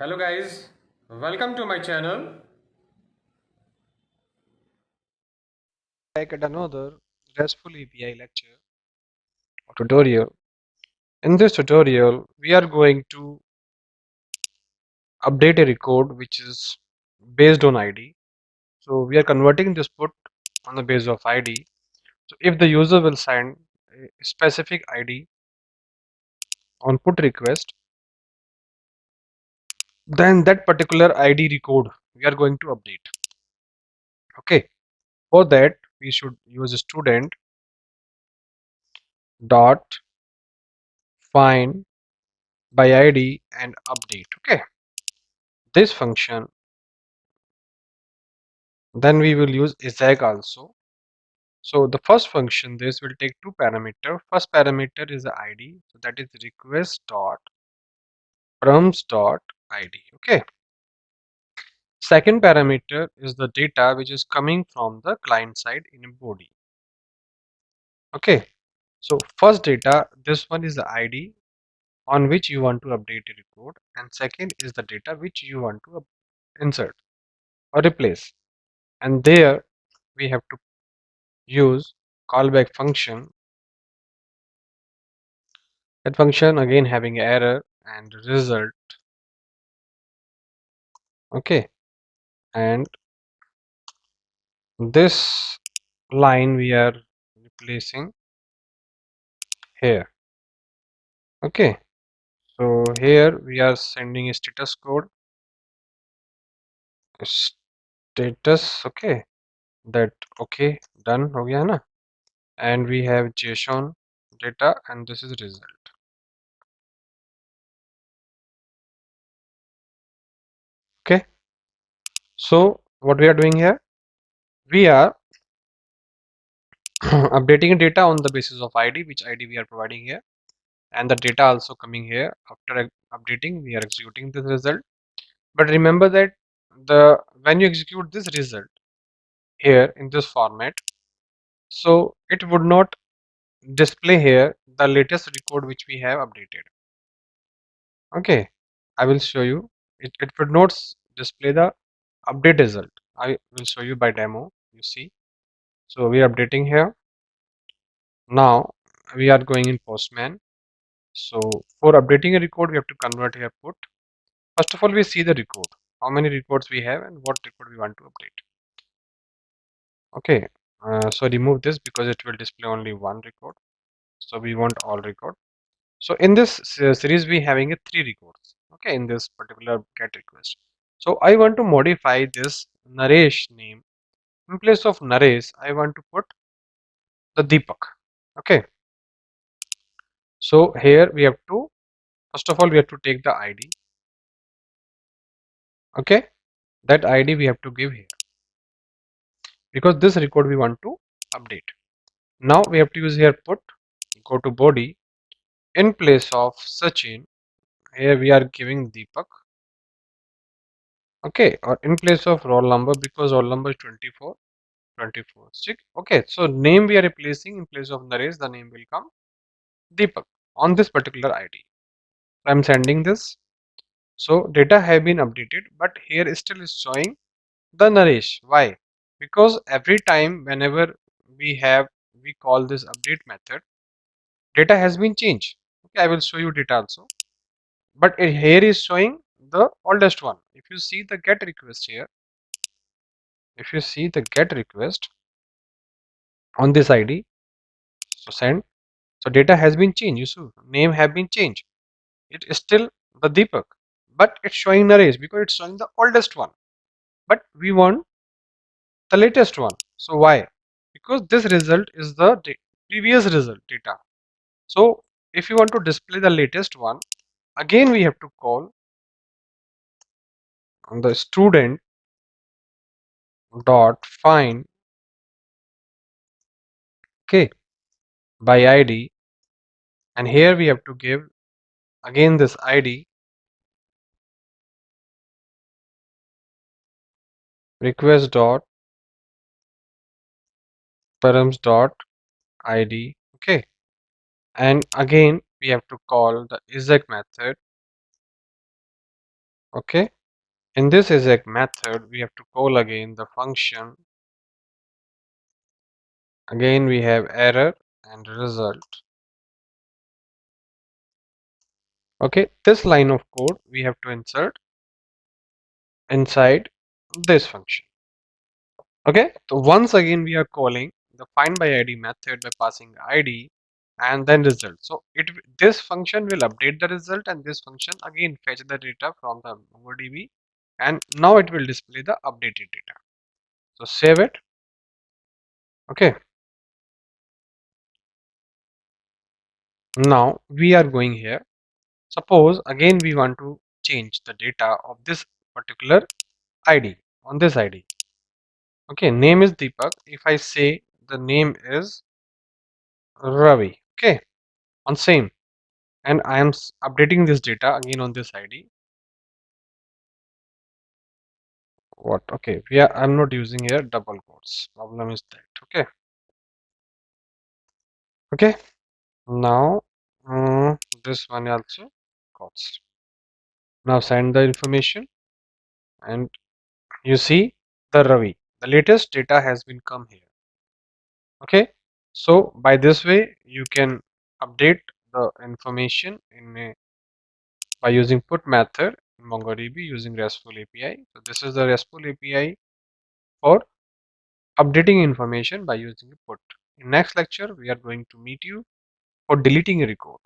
Hello guys, welcome to my channel. Back at another RESTful API lecture or tutorial. In this tutorial, we are going to update a record which is based on ID. So we are converting this put on the base of ID. So if the user will send a specific ID on put request, then that particular ID record we are going to update. Okay. For that, we should use student dot find by ID and update. Okay. This function. Then we will use exec also. So the first function, this will take two parameter. First parameter is the ID, so that is request dot params dot ID. Okay. Second parameter is the data which is coming from the client side in a body. Okay. So first data, this one is the ID on which you want to update a record, and second is the data which you want to insert or replace. And there we have to use callback function. That function again having error and result. Okay. And this line we are replacing here. Okay, so here we are sending a status code, status. Okay, that okay, done हो गया ना. And we have JSON data and this is result. Okay, so what we are doing here, we are updating data on the basis of ID, which ID we are providing here, and the data also coming here. After updating, we are executing this result. But remember that the when you execute this result here in this format, so it would not display here the latest record which we have updated. Okay, I will show you. It would not display the update result. I will show you by demo. You see, so we are updating here. Now we are going in Postman. So for updating a record, we have to convert here put. First of all, we see the record, how many records we have and what record we want to update. Okay, so remove this because it will display only one record. So we want all record. So in this series we having a three records. Okay, in this particular get request. So I want to modify this Naresh name. In place of Naresh, I want to put the Deepak. Okay, so here we have to, first of all, we have to take the ID. Okay, that ID we have to give here because this record we want to update. Now we have to use here put, go to body. In place of Sachin, here we are giving Deepak. Okay, or in place of roll number, because roll number is 24, 24. Okay, so name we are replacing. In place of Naresh, the name will come Deepak on this particular ID. I am sending this. So data have been updated, but here still is showing the Naresh. Why? Because every time whenever we call this update method, data has been changed. Okay, I will show you data also. But here is showing the oldest one. If you see the get request here, if you see the get request on this ID, so send. So data has been changed. You see, name have been changed. It is still the Deepak, but it's showing Naresh because it's showing the oldest one. But we want the latest one. So why? Because this result is the previous result data. So if you want to display the latest one, again we have to call on the student dot find, okay, by ID, and here we have to give again this ID request dot params dot ID. Okay, and again we have to call the exec method Okay, in this exact method we have to call again the function. Again we have error and result. Okay, this line of code we have to insert inside this function. Okay, so once again we are calling the find by id method by passing id and then result. So this function will update the result, and this function again fetch the data from the MongoDB, and now it will display the updated data. So save it. Okay, now we are going here. Suppose again we want to change the data of this particular id on this id. Okay, name is Deepak. If I say the name is Ravi, okay, on same, and I am updating this data again on this id. What? Okay, I'm not using here double quotes. Problem is that. Okay, okay. Now this one also quotes. Now send the information, and you see the Ravi. The latest data has been come here. Okay, so by this way you can update the information in a by using put method in MongoDB using RESTful API. So this is the RESTful API for updating information by using a put. In next lecture, we are going to meet you for deleting a record.